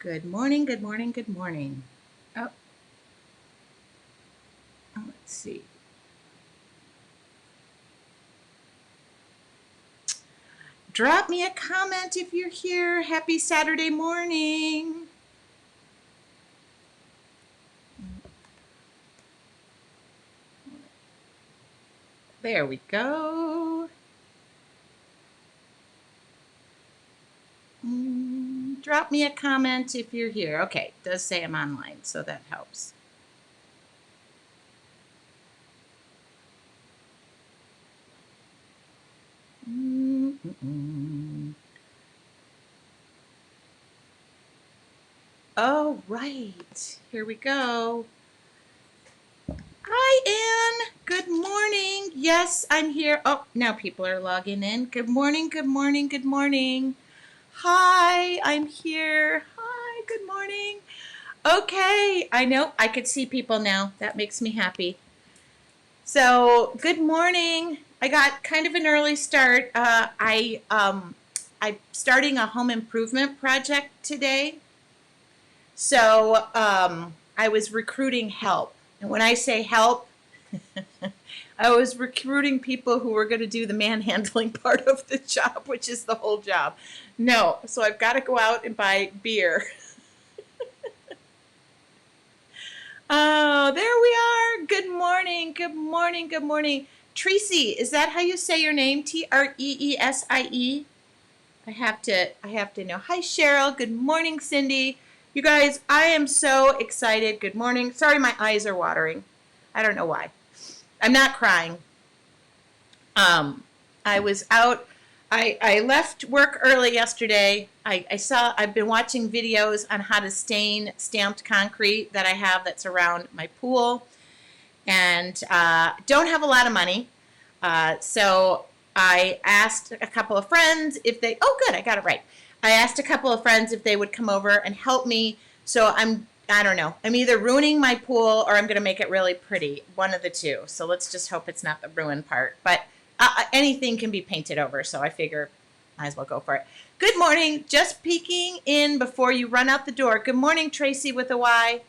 Good morning, good morning, good morning. Oh, let's see. Drop me a comment if you're here. Happy Saturday morning. There we go. Drop me a comment if you're here. Okay, it does say I'm online, so that helps. Oh, right. Here we go. Hi, Ann. Good morning. Yes, I'm here. Oh, now people are logging in. Good morning, good morning, good morning. Hi, I'm here. Hi, good morning. Okay, I know I could see people now. That makes me happy. So, good morning. I got kind of an early start. I'm starting a home improvement project today. So, I was recruiting help. And when I say help, I was recruiting people who were going to do the manhandling part of the job, which is the whole job. No, so I've got to go out and buy beer. Oh, there we are. Good morning. Good morning. Good morning. Tracy, is that how you say your name? Treesie? I have to know. Hi Cheryl. Good morning, Cindy. You guys, I am so excited. Good morning. Sorry my eyes are watering. I don't know why. I'm not crying. I was out. I left work early yesterday. I've been watching videos on how to stain stamped concrete that I have that's around my pool, and don't have a lot of money. So I asked a couple of friends if they. Oh, good, I got it right. I asked a couple of friends if they would come over and help me. So I don't know. I'm either ruining my pool or I'm going to make it really pretty. One of the two. So let's just hope it's not the ruin part. But anything can be painted over. So I figure might as well go for it. Good morning. Just peeking in before you run out the door. Good morning, Tracy with a Y.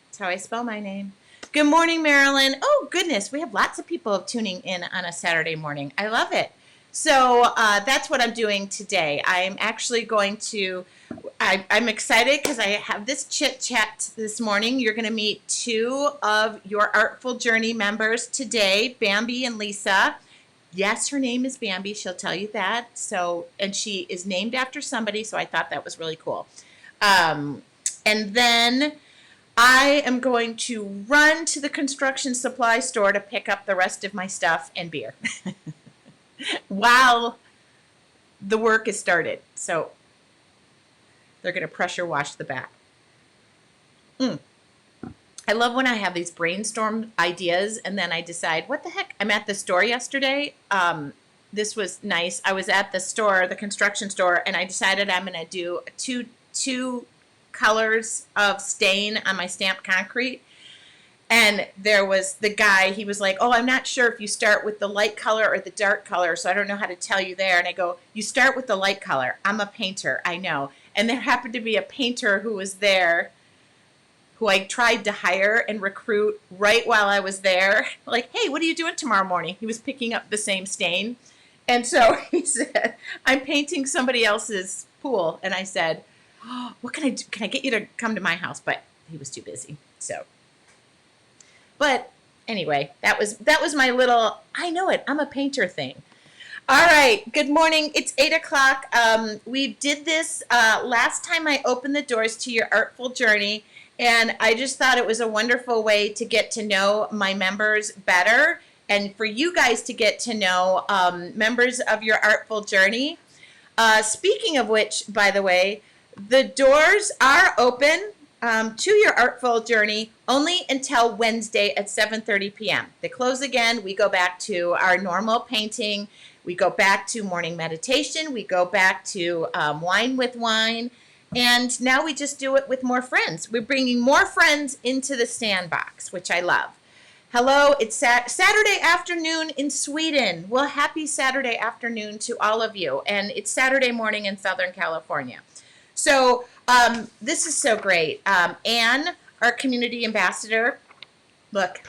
That's how I spell my name. Good morning, Marilyn. Oh, goodness. We have lots of people tuning in on a Saturday morning. I love it. So that's what I'm doing today. I'm actually going to I'm excited because I have this chit chat this morning. You're going to meet two of your Artful Journey members today, Bambi and Lisa. Yes, her name is Bambi. She'll tell you that. So, and she is named after somebody. So I thought that was really cool. And then I am going to run to the construction supply store to pick up the rest of my stuff and beer while the work is started. So they're going to pressure wash the back. I love when I have these brainstorm ideas and then I decide, what the heck? I'm at the store yesterday. This was nice. I was at the store, the construction store, and I decided I'm going to do two colors of stain on my stamped concrete. And there was the guy, he was like, oh, I'm not sure if you start with the light color or the dark color, so I don't know how to tell you there. And I go, you start with the light color. I'm a painter, I know. And there happened to be a painter who was there who I tried to hire and recruit right while I was there. Like, hey, what are you doing tomorrow morning? He was picking up the same stain. And so he said, I'm painting somebody else's pool. And I said, oh, what can I do? Can I get you to come to my house? But he was too busy. So, but anyway, that was my little, I know it, I'm a painter thing. All right, good morning. It's 8 o'clock. We did this last time I opened the doors to your Artful Journey, and I just thought it was a wonderful way to get to know my members better and for you guys to get to know members of your Artful Journey. Speaking of which, by the way, the doors are open to your Artful Journey only until Wednesday at 7:30 p.m. They close again. We go back to our normal painting. We go back to morning meditation. We go back to wine with wine. And now we just do it with more friends. We're bringing more friends into the sandbox, which I love. Hello, it's Saturday afternoon in Sweden. Well, happy Saturday afternoon to all of you. And it's Saturday morning in Southern California. So This is so great. Anne, our community ambassador, look,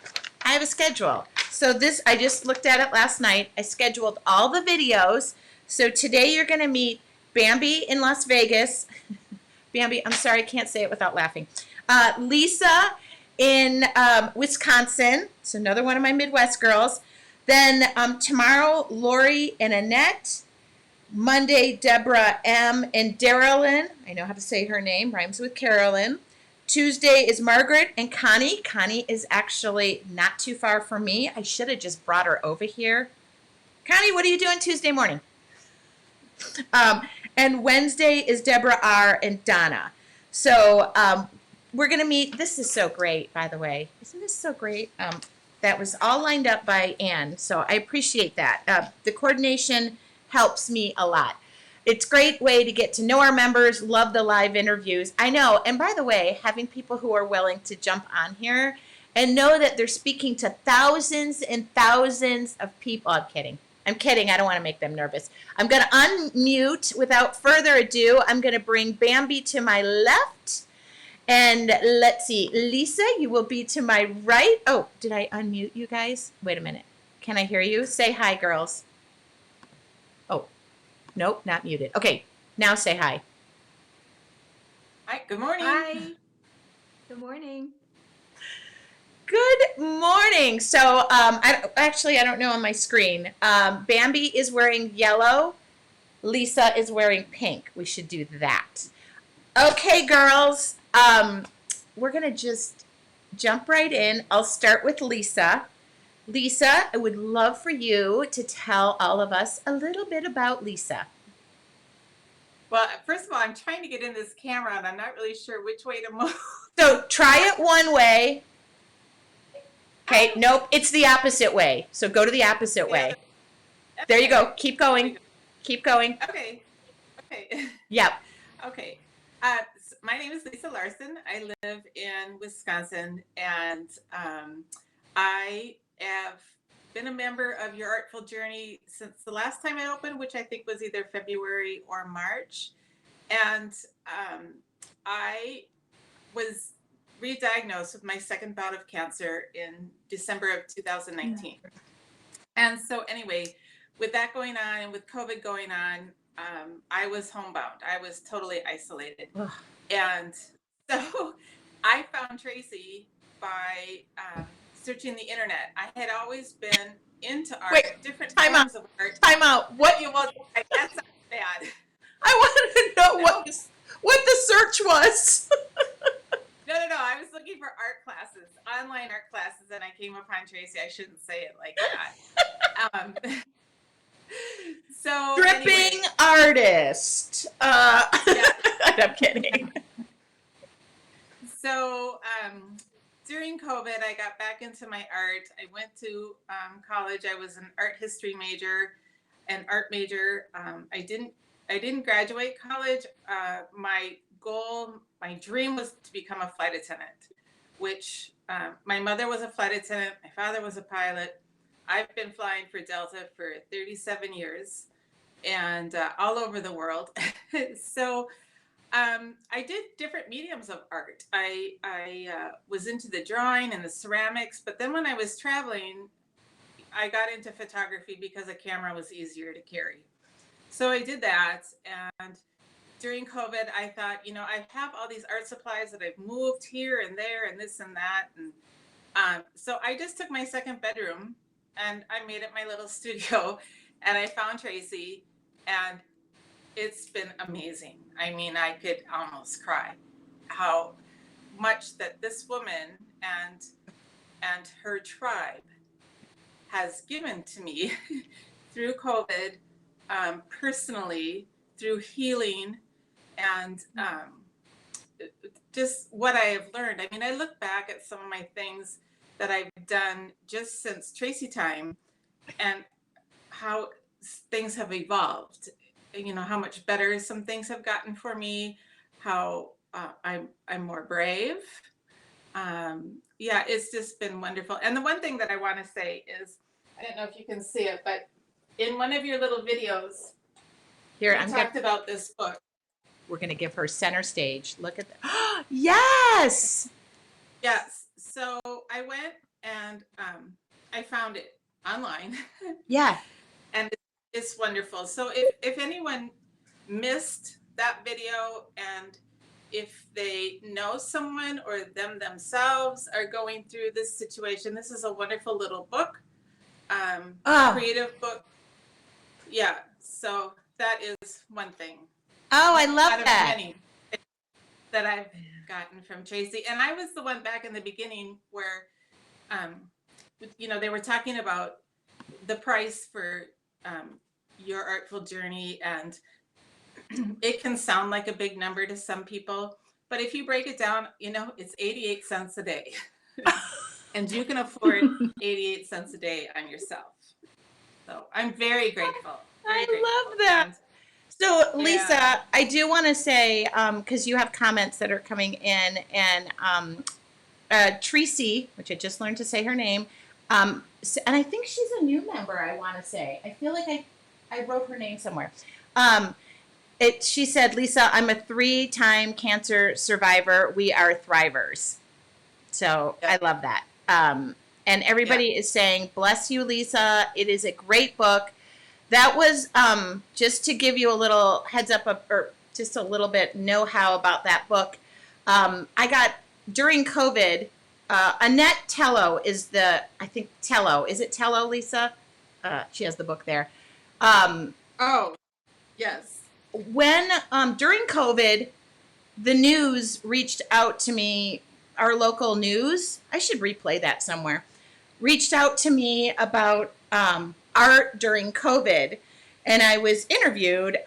I have a schedule. So this, I just looked at it last night. I scheduled all the videos. So today you're going to meet Bambi in Las Vegas. Bambi, I'm sorry, I can't say it without laughing. Lisa in Wisconsin. It's another one of my Midwest girls. Then tomorrow, Lori and Annette. Monday, Deborah M. and Darylyn. I know how to say her name, rhymes with Carolyn. Tuesday is Margaret and Connie. Connie is actually not too far from me. I should have just brought her over here. Connie, what are you doing Tuesday morning? And Wednesday is Deborah R. and Donna. So we're going to meet. This is so great, by the way. Isn't this so great? That was all lined up by Anne, so I appreciate that. The coordination helps me a lot. It's a great way to get to know our members, love the live interviews. I know, and by the way, having people who are willing to jump on here and know that they're speaking to thousands and thousands of people. I'm kidding. I don't want to make them nervous. I'm going to unmute without further ado. I'm going to bring Bambi to my left. And let's see, Lisa, you will be to my right. Oh, did I unmute you guys? Wait a minute. Can I hear you? Say hi, girls. Oh, nope, not muted. Okay, now say hi. Hi, good morning. Hi. Good morning. Good morning. So, I don't know on my screen. Bambi is wearing yellow. Lisa is wearing pink. We should do that. Okay, girls. We're going to just jump right in. I'll start with Lisa. Lisa, I would love for you to tell all of us a little bit about Lisa. Well, first of all, I'm trying to get in this camera and I'm not really sure which way to move. So try it one way. Okay, nope, it's the opposite way. So go to the opposite way. There you go. Keep going. Keep going. Okay. Yep. Okay. My name is Lisa Larson. I live in Wisconsin, and I have been a member of your Artful Journey since the last time it opened, which I think was either February or March. And I was re-diagnosed with my second bout of cancer in December of 2019. And so anyway, with that going on and with COVID going on, I was homebound. I was totally isolated. Ugh. And so I found Tracy by searching the internet. I had always been into art, different forms of art. Time out. What? Well, that's not bad. I wanted to know what the search was. No. I was looking for art classes, online art classes, and I came upon Tracy. I shouldn't say it like that. So Dripping anyway. artist. Yeah. I'm kidding. So during COVID, I got back into my art. I went to college. I was an art history major, an art major. I didn't graduate college. My goal, my dream was to become a flight attendant, which my mother was a flight attendant. My father was a pilot. I've been flying for Delta for 37 years and all over the world. So I did different mediums of art. I was into the drawing and the ceramics, but then when I was traveling, I got into photography because a camera was easier to carry. So I did that. And during COVID, I thought, I have all these art supplies that I've moved here and there and this and that. And so I just took my second bedroom and I made it my little studio, and I found Tracy, and it's been amazing. I mean, I could almost cry how much that this woman and her tribe has given to me through COVID, personally, through healing, and just what I have learned. I mean, I look back at some of my things that I've done just since Tracy time and how things have evolved, how much better some things have gotten for me, how I'm more brave. Yeah, it's just been wonderful. And the one thing that I want to say is, I don't know if you can see it, but in one of your little videos, Here, you talked about this book. we're going to give her center stage. Look at that. Yes. Yes. So I went and I found it online. Yeah. And it's wonderful. So if anyone missed that video, and if they know someone or them themselves are going through this situation, this is a wonderful little book, Oh, creative book. Yeah. So that is one thing. oh, I One love out of that. many that I've gotten from Tracy. And I was the one back in the beginning where, they were talking about the price for your artful journey, and it can sound like a big number to some people, but if you break it down, it's 88 cents a day. And you can afford 88 cents a day on yourself. So I'm very grateful. Very I love grateful. that. And So, Lisa, yeah. I do want to say, because you have comments that are coming in, and Tracy, which I just learned to say her name, and I think she's a new member, I want to say. I feel like I wrote her name somewhere. She said, Lisa, I'm a 3-time cancer survivor. We are thrivers. So Yeah. I love that. And everybody is saying, bless you, Lisa. It is a great book. That was just to give you a little heads up or just a little bit know-how about that book. I got, during COVID, Annette Tello is I think Tello. Is it Tello, Lisa? She has the book there. Oh, yes. When, during COVID, the news reached out to me, our local news, I should replay that somewhere, reached out to me about art during COVID. And I was interviewed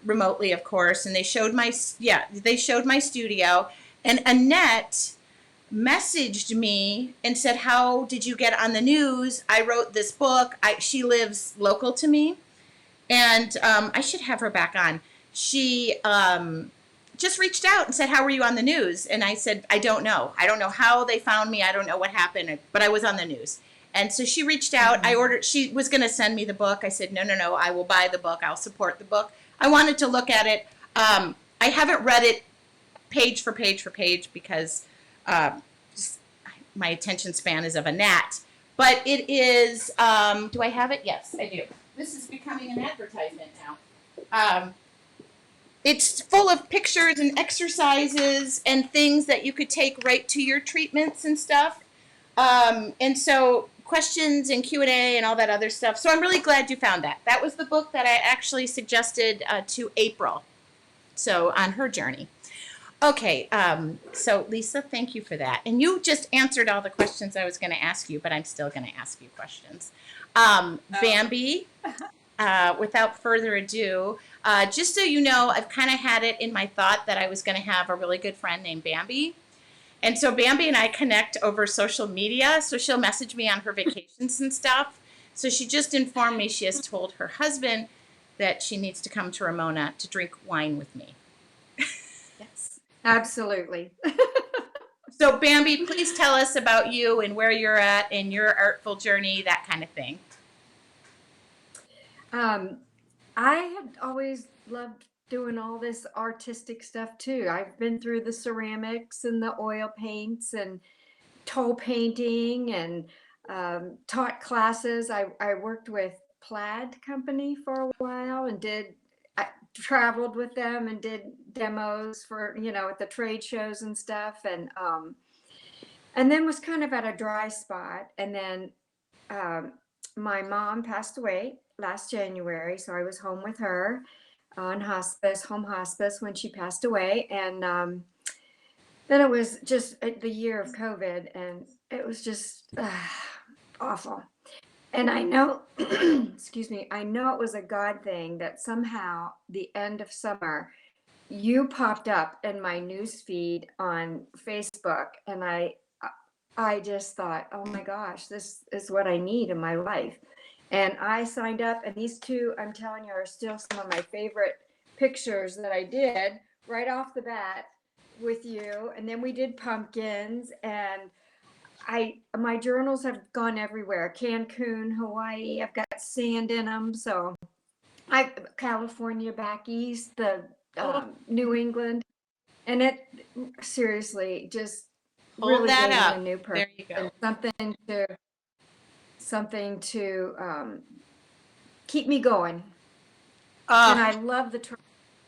remotely, of course, and they showed my studio. And Annette messaged me and said, how did you get on the news? I wrote this book. She lives local to me. And I should have her back on. She just reached out and said, how were you on the news? And I said, I don't know. I don't know how they found me. I don't know what happened, but I was on the news. And so she reached out. She was going to send me the book. I said, no, I will buy the book. I'll support the book. I wanted to look at it. I haven't read it page for page because my attention span is of a gnat. But it is, do I have it? Yes, I do. This is becoming an advertisement now. It's full of pictures and exercises and things that you could take right to your treatments and stuff. And so questions and Q&A and all that other stuff. So I'm really glad you found that. That was the book that I actually suggested to April. So on her journey. Okay, so Lisa, thank you for that. And you just answered all the questions I was going to ask you, but I'm still going to ask you questions. Bambi, without further ado, just so you know, I've kind of had it in my thought that I was going to have a really good friend named Bambi. And so Bambi and I connect over social media, so she'll message me on her vacations and stuff. So she just informed me she has told her husband that she needs to come to Ramona to drink wine with me. Yes, absolutely. So Bambi, please tell us about you and where you're at in your artful journey, that kind of thing. I had always loved doing all this artistic stuff too. I've been through the ceramics and the oil paints and toll painting and taught classes. I worked with Plaid Company for a while and I traveled with them and did demos for, at the trade shows and stuff. And then was kind of at a dry spot. And then my mom passed away last January. So I was home with her on home hospice when she passed away. And then it was just the year of COVID, and it was just awful. And I know, excuse me, I know it was a God thing that somehow the end of summer, you popped up in my news feed on Facebook, and I just thought, oh my gosh, this is what I need in my life. And I signed up, and these two, I'm telling you, are still some of my favorite pictures that I did right off the bat with you. And then we did pumpkins, and my journals have gone everywhere. Cancun, Hawaii, I've got sand in them. So California back east, the New England, and it seriously just Hold really that gave me a up. new purpose There you go. and something to keep me going. And I Oh, love the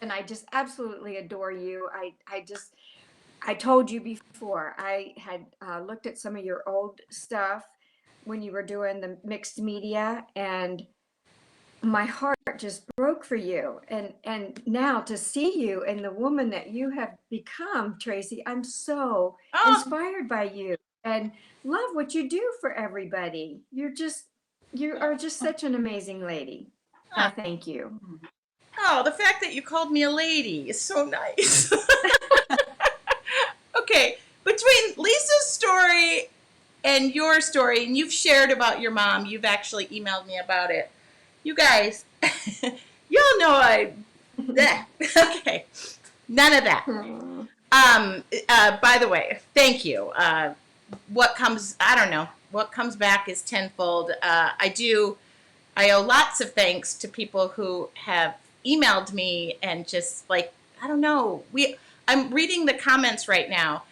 and I just absolutely adore you. I told you before, I had looked at some of your old stuff when you were doing the mixed media, and my heart just broke for you. And now to see you and the woman that you have become, Tracy, I'm so oh, inspired by you and love what you do for everybody. You are just such an amazing lady. I oh, thank you. oh, the fact that you called me a lady is so nice. Okay, between Lisa's story and your story, and you've shared about your mom, you've actually emailed me about it. You guys, y'all know bleh. Okay, none of that. Aw. By the way, thank you. I don't know, what comes back is tenfold. I owe lots of thanks to people who have emailed me and just like, I don't know, I'm reading the comments right now.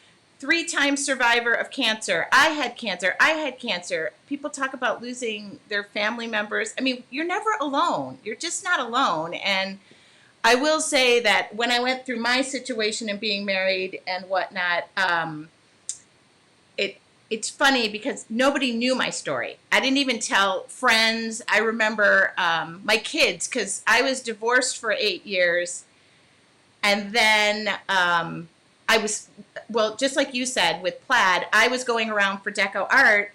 3-time survivor of cancer. I had cancer. I had cancer. People talk about losing their family members. I mean, you're never alone. You're just not alone. And I will say that when I went through my situation and being married and whatnot, it it's funny because nobody knew my story. I didn't even tell friends. I remember my kids, because I was divorced for 8 years, and then I was, well, just like you said with plaid, I was going around for deco art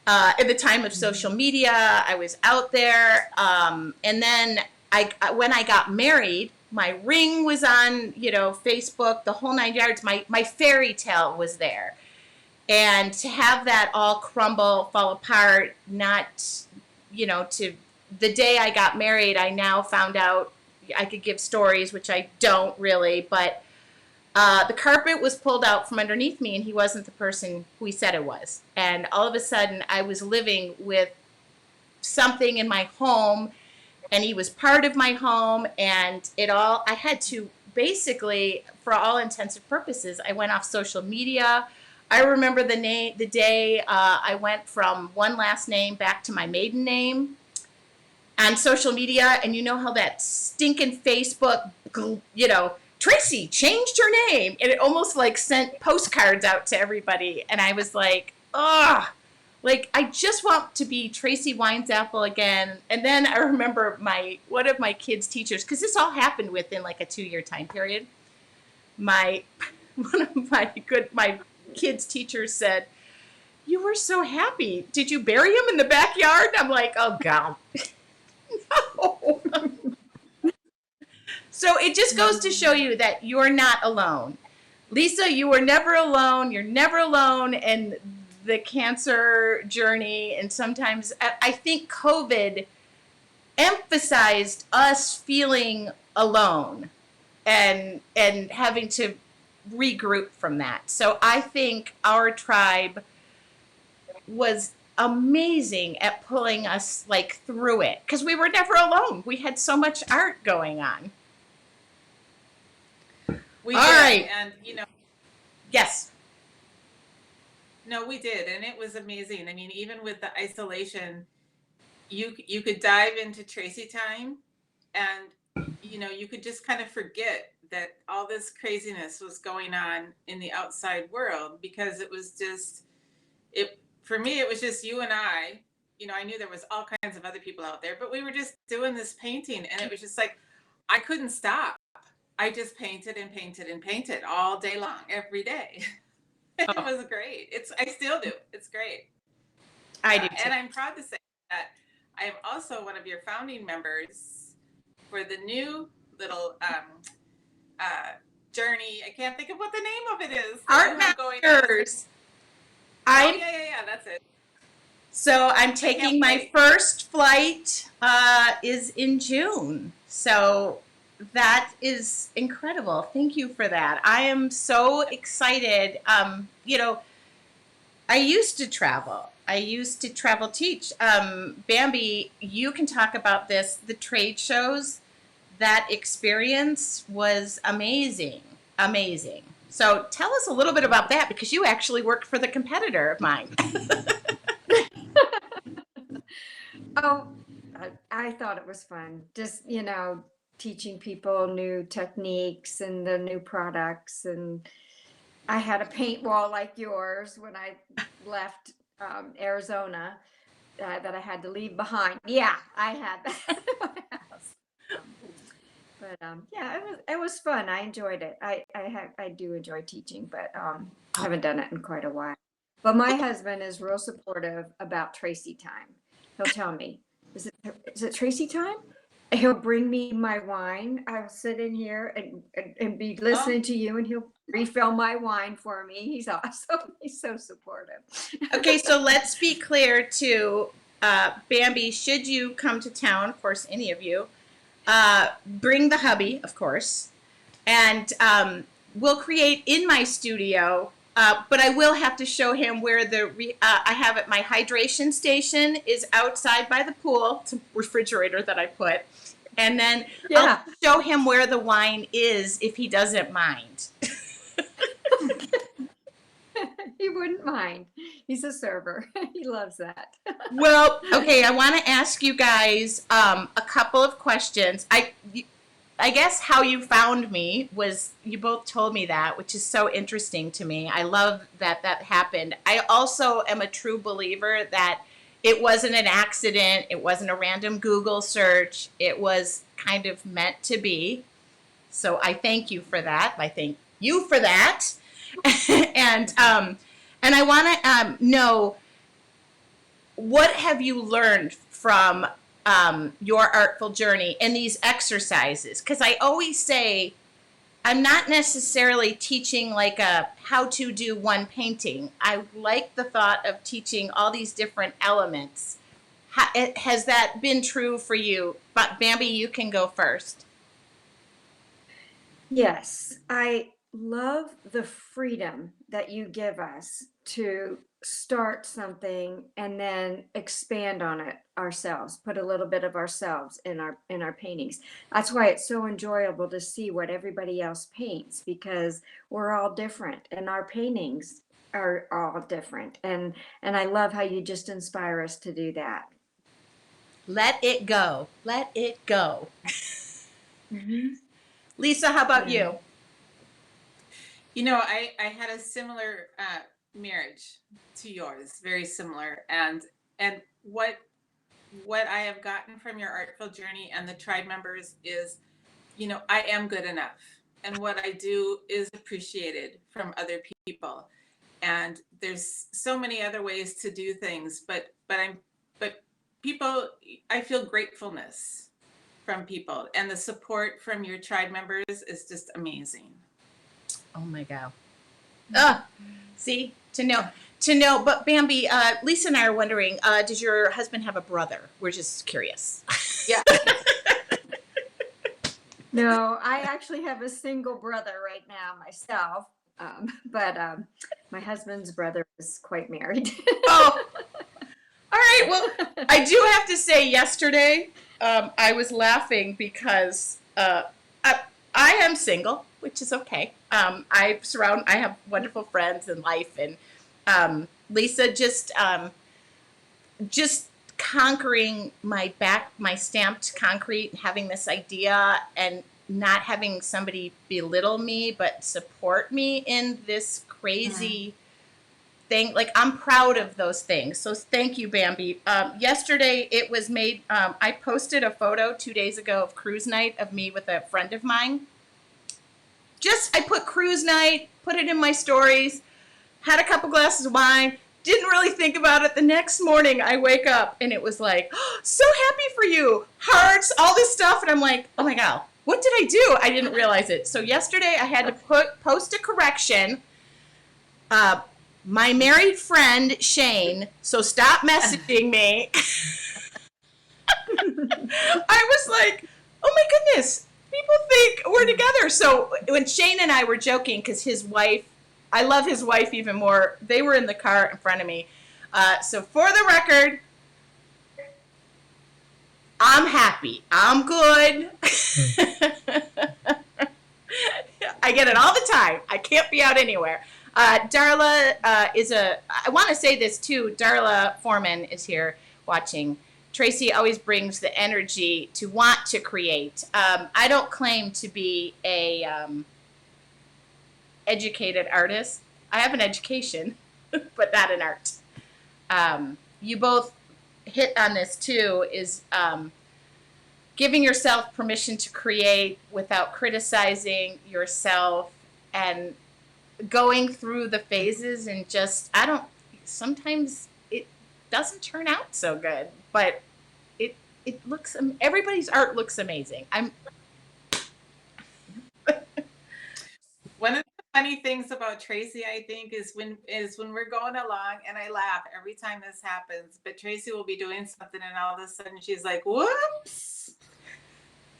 at the time of social media. I was out there, and then when I got married, my ring was on, Facebook, the whole 9 yards. My fairy tale was there, and to have that all crumble, fall apart, not, to the day I got married, I now found out I could give stories, which I don't really, but the carpet was pulled out from underneath me, and he wasn't the person who he said it was. And all of a sudden, I was living with something in my home, and he was part of my home, and I had to basically, for all intents and purposes, I went off social media. I remember the day I went from one last name back to my maiden name on social media, and you know how that stinking Facebook, Tracy changed her name, and it almost like sent postcards out to everybody, and I was like, ugh. Like, I just want to be Tracy Winesapple again. And then I remember one of my kids' teachers, because this all happened within like a 2-year time period. One of my kids' teachers said, "You were so happy. Did you bury him in the backyard?" I'm like, oh God, no. So it just goes to show you that you're not alone. Lisa, you were never alone. You're never alone. And the cancer journey, and sometimes I think COVID emphasized us feeling alone and having to regroup from that. So I think our tribe was amazing at pulling us like through it, because we were never alone. We had so much art going on. We All did, right. and Yes. no, we did, and it was amazing. I mean, even with the isolation, you could dive into Tracy time, and you could just kind of forget that all this craziness was going on in the outside world, because it was just it for me. It was just you and I. I knew there was all kinds of other people out there, but we were just doing this painting, and it was just like I couldn't stop. I just painted and painted and painted all day long, every day. It Oh, was great. I still do. It's great. I do too. And I'm proud to say that I am also one of your founding members for the new little journey. I can't think of what the name of it is. Art Going on. Masters. Oh yeah, that's it. So I'm I taking can't my wait. first flight is in June. So that is incredible. Thank you for that. I am so excited. I used to travel. I used to travel teach. Bambi, you can talk about this. The trade shows, that experience was amazing, amazing. So tell us a little bit about that, because you actually worked for the competitor of mine. Oh, I thought it was fun. Just, teaching people new techniques and the new products. And I had a paint wall like yours when I left Arizona that I had to leave behind. Yeah, I had that in my house. Yeah, it was fun. I enjoyed it. I do enjoy teaching, but haven't done it in quite a while. But my husband is real supportive about Tracy time. He'll tell me, is it Tracy time? And he'll bring me my wine. I'll sit in here and be listening to you, and he'll refill my wine for me. He's awesome. He's so supportive. Okay, so let's be clear to Bambi, should you come to town, of course, any of you, bring the hubby, of course, and we'll create in my studio, but I will have to show him where I have it. My hydration station is outside by the pool. It's a refrigerator that I put. And then Yeah. I'll show him where the wine is if he doesn't mind. He wouldn't mind. He's a server. He loves that. Well, okay, I want to ask you guys a couple of questions. I guess how you found me was you both told me that, which is so interesting to me. I love that happened. I also am a true believer that it wasn't an accident. It wasn't a random Google search. It was kind of meant to be. So I thank you for that. I thank you for that. and I want to know, what have you learned from your artful journey and these exercises? Because I always say, I'm not necessarily teaching like a how to do one painting. I like the thought of teaching all these different elements. Has that been true for you? But Bambi, you can go first. Yes, I love the freedom that you give us to start something and then expand on it ourselves, put a little bit of ourselves in our paintings. That's why it's so enjoyable to see what everybody else paints, because we're all different and our paintings are all different. And I love how you just inspire us to do that. Let it go. Let it go. Mhm. Lisa, how about Yeah. you? I had a similar marriage to yours, very similar, and what I have gotten from your artful journey and the tribe members is, I am good enough, and what I do is appreciated from other people, and there's so many other ways to do things, but people, I feel gratefulness from people, and the support from your tribe members is just amazing. Oh my God. Oh, see, to know. But Bambi, Lisa and I are wondering, does your husband have a brother? We're just curious. Yeah. No, I actually have a single brother right now myself. But my husband's brother is quite married. Oh, all right. Well, I do have to say, yesterday, I was laughing because I am single, which is okay. I have wonderful friends in life, and Lisa just conquering my stamped concrete, having this idea, and not having somebody belittle me, but support me in this crazy thing. Like, I'm proud of those things. So thank you, Bambi. Yesterday it was made, I posted a photo 2 days ago of cruise night of me with a friend of mine. I put cruise night, put it in my stories, had a couple glasses of wine, didn't really think about it. The next morning I wake up and it was like, oh, so happy for you, hearts, all this stuff. And I'm like, oh my God, what did I do? I didn't realize it. So yesterday I had to post a correction. My married friend, Shane, so stop messaging me. I was like, oh my goodness, people think we're together. So when Shane and I were joking, because his wife, I love his wife even more, they were in the car in front of me. So for the record, I'm happy. I'm good. I get it all the time. I can't be out anywhere. Darla I want to say this too. Darla Foreman is here watching. Tracy always brings the energy to want to create. I don't claim to be a educated artist. I have an education, but not an art. You both hit on this too, is giving yourself permission to create without criticizing yourself and going through the phases and just, sometimes it doesn't turn out so good, but it looks, everybody's art looks amazing. One of the funny things about Tracy, I think, is when we're going along, and I laugh every time this happens, but Tracy will be doing something and all of a sudden she's like, whoops.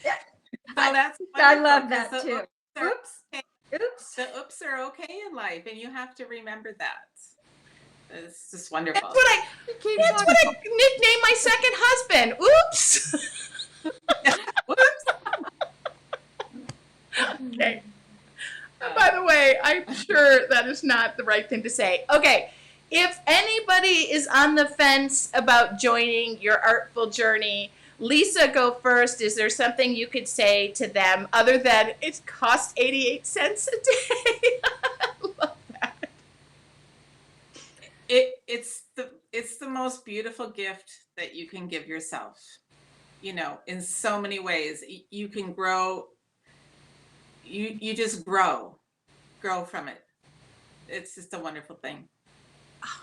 Yeah. So that's I wonderful, love 'cause that the too. oops are Oops. okay. Oops. The oops are okay in life, and you have to remember that. It's just wonderful. That's what I nicknamed my second husband. Oops. Whoops. Okay. By the way, I'm sure that is not the right thing to say. Okay, if anybody is on the fence about joining your artful journey, Lisa, go first. Is there something you could say to them other than it costs 88 cents a day? I love that. It's the most beautiful gift that you can give yourself. You know, in so many ways, you can grow. You just grow from it. It's just a wonderful thing. Oh,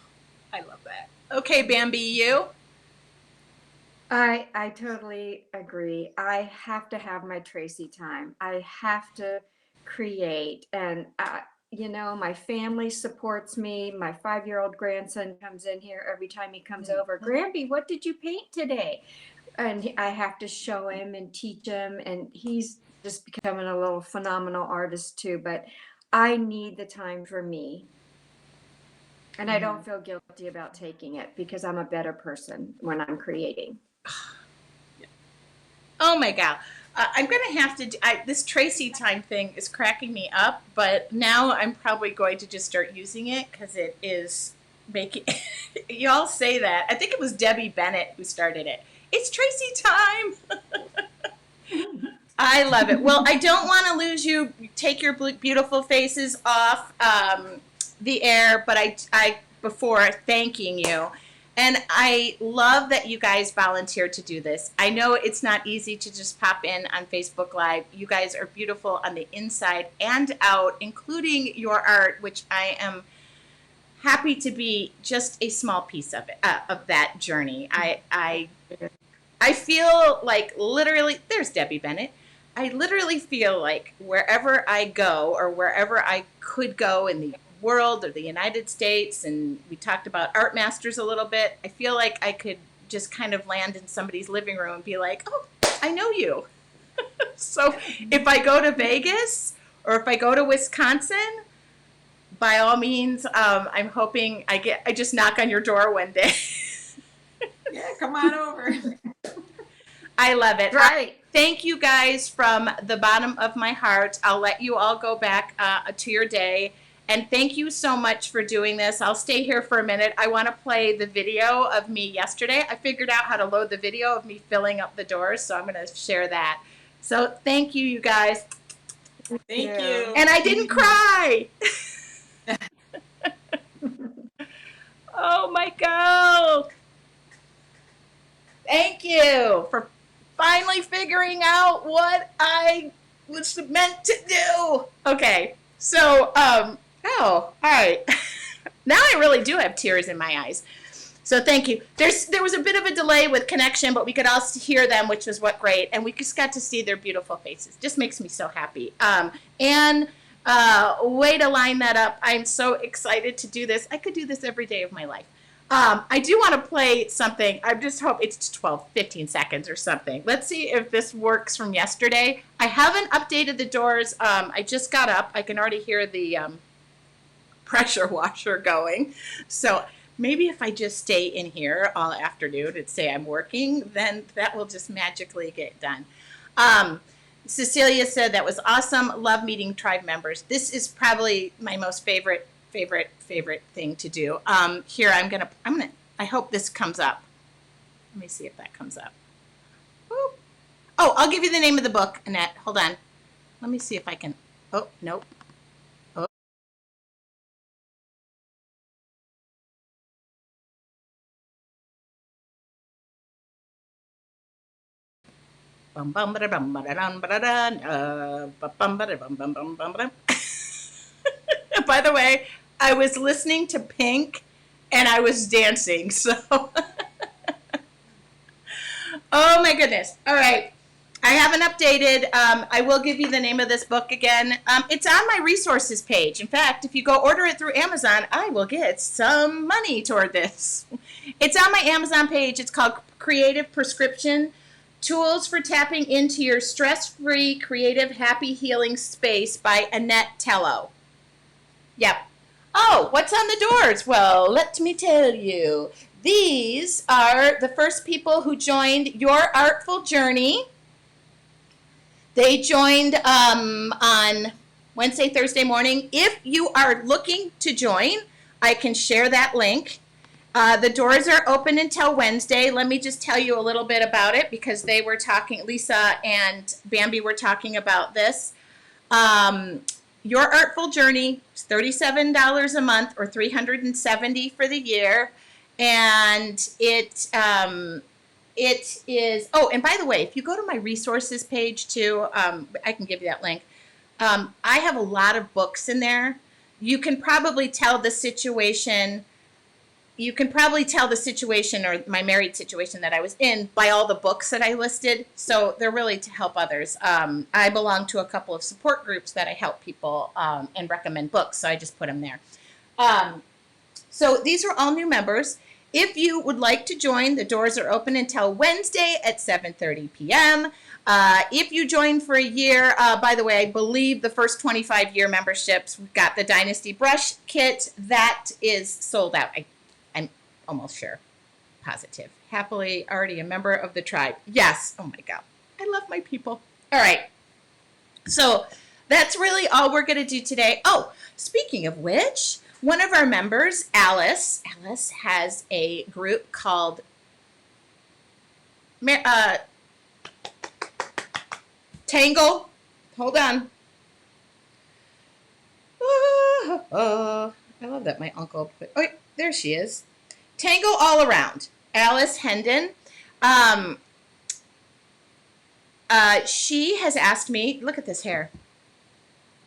I love that. Okay, Bambi, you? I totally agree. I have to have my Tracy time. I have to create. And, my family supports me. My 5-year-old grandson comes in here every time he comes over. Grampy, what did you paint today? And I have to show him and teach him. And he's just becoming a little phenomenal artist too. But I need the time for me. And I don't feel guilty about taking it because I'm a better person when I'm creating. Oh my God. I'm going to have to, this Tracy time thing is cracking me up, but now I'm probably going to just start using it because it is making, y'all say that. I think it was Debbie Bennett who started it. It's Tracy time. I love it. Well, I don't want to lose you. Take your beautiful faces off the air, but I before thanking you. And I love that you guys volunteered to do this. I know it's not easy to just pop in on Facebook Live. You guys are beautiful on the inside and out, including your art, which I am happy to be just a small piece of it, of that journey. I feel like literally, there's Debbie Bennett. I literally feel like wherever I go or wherever I could go in the world or the United States, and we talked about art masters a little bit, I feel like I could just kind of land in somebody's living room and be like, oh, I know you. So if I go to Vegas or if I go to Wisconsin, by all means, I'm hoping I just knock on your door one day. Yeah, come on over. I love it. Right. Thank you guys from the bottom of my heart. I'll let you all go back to your day. And thank you so much for doing this. I'll stay here for a minute. I want to play the video of me yesterday. I figured out how to load the video of me filling up the doors, so I'm going to share that. So thank you, you guys. Thank you. And I didn't cry. Oh, my God. Thank you for finally figuring out what I was meant to do. Okay, so, all right. Now I really do have tears in my eyes. So thank you. There was a bit of a delay with connection, but we could all hear them, which was great. And we just got to see their beautiful faces. Just makes me so happy. And way to line that up. I'm so excited to do this. I could do this every day of my life. I do want to play something. I just hope it's 12, 15 seconds or something. Let's see if this works from yesterday. I haven't updated the doors. I just got up. I can already hear the pressure washer going. So, Maybe if I just stay in here all afternoon and say I'm working, then that will just magically get done. Um, Cecilia said that was awesome. Love meeting tribe members. This is probably my most favorite thing to do. Here I hope this comes up. Let me see if that comes up. Whoop. Oh, I'll give you the name of the book, Annette. Hold on. Let me see if I can. Oh, nope. Oh. Bum, bum, ba, bum, ba, dum, ba, da, bum, ba, bum, bum, bum, bum, bum. By the way, I was listening to Pink and I was dancing. So, oh my goodness. All right. I haven't updated. I will give you the name of this book again. It's on my resources page. In fact, if you go order it through Amazon, I will get some money toward this. It's on my Amazon page. It's called Creative Prescription: Tools for Tapping into Your Stress-Free, Creative, Happy Healing Space by Annette Tello. Yep. Oh, what's on the doors? Well, let me tell you. These are the first people who joined Your Artful Journey. They joined on Wednesday, Thursday morning. If you are looking to join, I can share that link. The doors are open until Wednesday. Let me just tell you a little bit about it because they were talking, Lisa and Bambi were talking about this. Your Artful Journey is $37 a month or $370 for the year. And it is, oh, and by the way, if you go to my resources page too, I can give you that link. I have a lot of books in there. You can probably tell the situation or my married situation that I was in by all the books that I listed. So they're really to help others. I belong to a couple of support groups that I help people and recommend books. So I just put them there. So these are all new members. If you would like to join, the doors are open until Wednesday at 7:30 p.m. If you join for a year, by the way, I believe the first 25-year memberships, we've got the Dynasty Brush Kit. That is sold out. I'm almost sure. Positive. Happily already a member of the tribe. Yes. Oh, my God. I love my people. All right. So that's really all we're going to do today. Oh, speaking of which, one of our members, Alice has a group called Tangle. Hold on. I love that my uncle put. Oh, there she is. Tangle All Around. Alice Hendon. She has asked me. Look at this hair.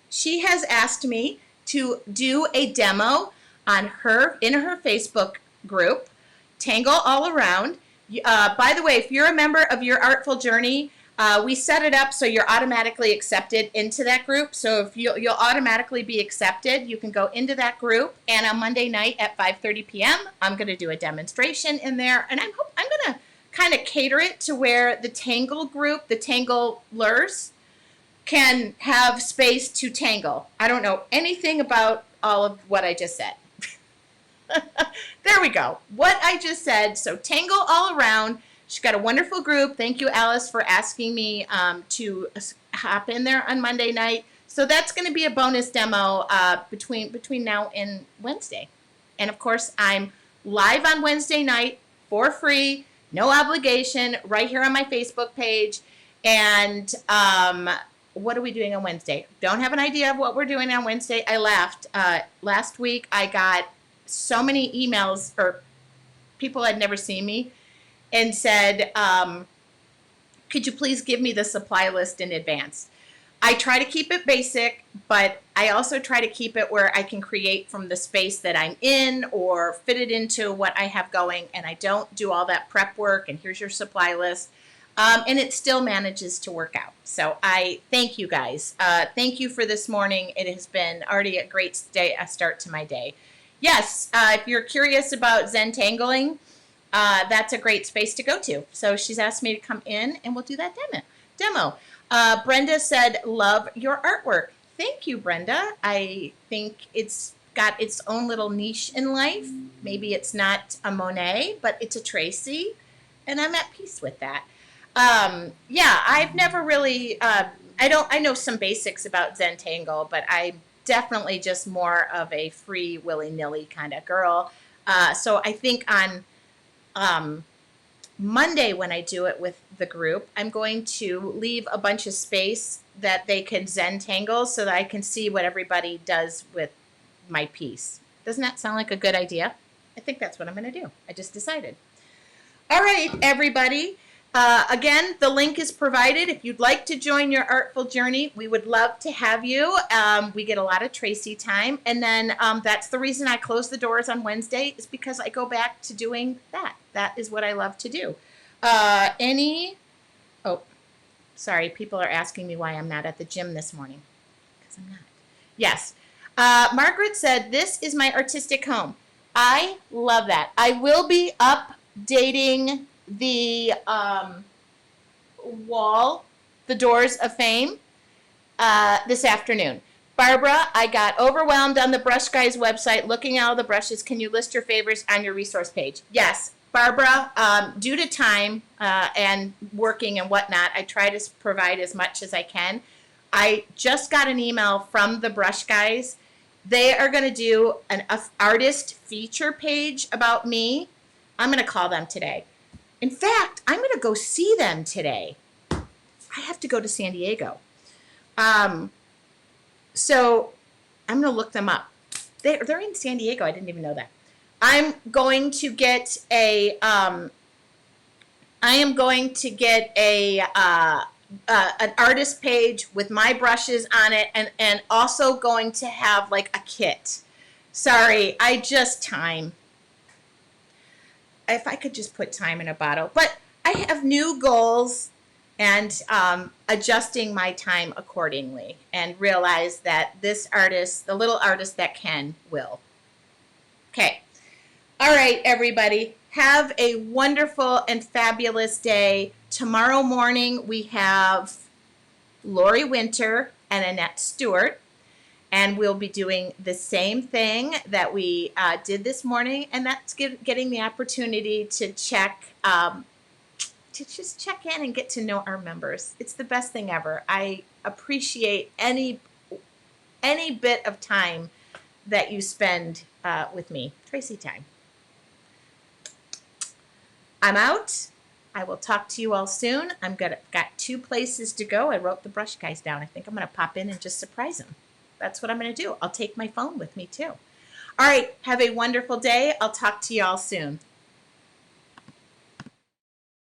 She has asked me to do a demo in her Facebook group, Tangle All Around. By the way, if you're a member of Your Artful Journey, we set it up so you're automatically accepted into that group. So if you'll automatically be accepted, you can go into that group. And on Monday night at 5:30 p.m., I'm going to do a demonstration in there. And I'm going to kind of cater it to where the Tangle group, the Tanglers, can have space to tangle. I don't know anything about all of what I just said. There we go. What I just said. So Tangle All Around. She's got a wonderful group. Thank you, Alice, for asking me to hop in there on Monday night. So that's going to be a bonus demo between now and Wednesday. And of course, I'm live on Wednesday night for free, no obligation, right here on my Facebook page. And what are we doing on Wednesday? Don't have an idea of what we're doing on Wednesday. I laughed. Last week, I got so many emails, or people had never seen me, and said, could you please give me the supply list in advance? I try to keep it basic, but I also try to keep it where I can create from the space that I'm in or fit it into what I have going, and I don't do all that prep work, and here's your supply list. And it still manages to work out. So I thank you guys. Thank you for this morning. It has been already a great start to my day. Yes, if you're curious about Zen Tangling, that's a great space to go to. So she's asked me to come in and we'll do that demo. Brenda said, love your artwork. Thank you, Brenda. I think it's got its own little niche in life. Maybe it's not a Monet, but it's a Tracy, and I'm at peace with that. Yeah, I've never really. I know some basics about Zentangle, but I'm definitely just more of a free willy nilly kind of girl. So I think on um, Monday when I do it with the group, I'm going to leave a bunch of space that they can Zentangle so that I can see what everybody does with my piece. Doesn't that sound like a good idea? I think that's what I'm going to do. I just decided. All right, everybody. Again, the link is provided. If you'd like to join your artful journey, we would love to have you. We get a lot of Tracy time. And then that's the reason I close the doors on Wednesday is because I go back to doing that. That is what I love to do. Oh, sorry. People are asking me why I'm not at the gym this morning. Because I'm not. Yes. Margaret said, this is my artistic home. I love that. I will be updating the wall, the Doors of Fame, this afternoon. Barbara, I got overwhelmed on the Brush Guys website looking at all the brushes. Can you list your favorites on your resource page? Yes. Barbara, due to time and working and whatnot, I try to provide as much as I can. I just got an email from the Brush Guys. They are going to do an artist feature page about me. I'm going to call them today. In fact, I'm going to go see them today. I have to go to San Diego. So I'm going to look them up. They're in San Diego. I didn't even know that. I'm going to get an artist page with my brushes on it, and also going to have like a kit. Sorry, time. If I could just put time in a bottle. But I have new goals and adjusting my time accordingly and realize that this artist, the little artist that can, will. Okay. All right, everybody. Have a wonderful and fabulous day. Tomorrow morning we have Lori Winter and Annette Stewart. And we'll be doing the same thing that we did this morning, and that's getting the opportunity to just check in and get to know our members. It's the best thing ever. I appreciate any bit of time that you spend with me. Tracy time. I'm out. I will talk to you all soon. Got 2 places to go. I wrote the Brush Guys down. I think I'm going to pop in and just surprise them. That's what I'm going to do. I'll take my phone with me too. All right. Have a wonderful day. I'll talk to you all soon.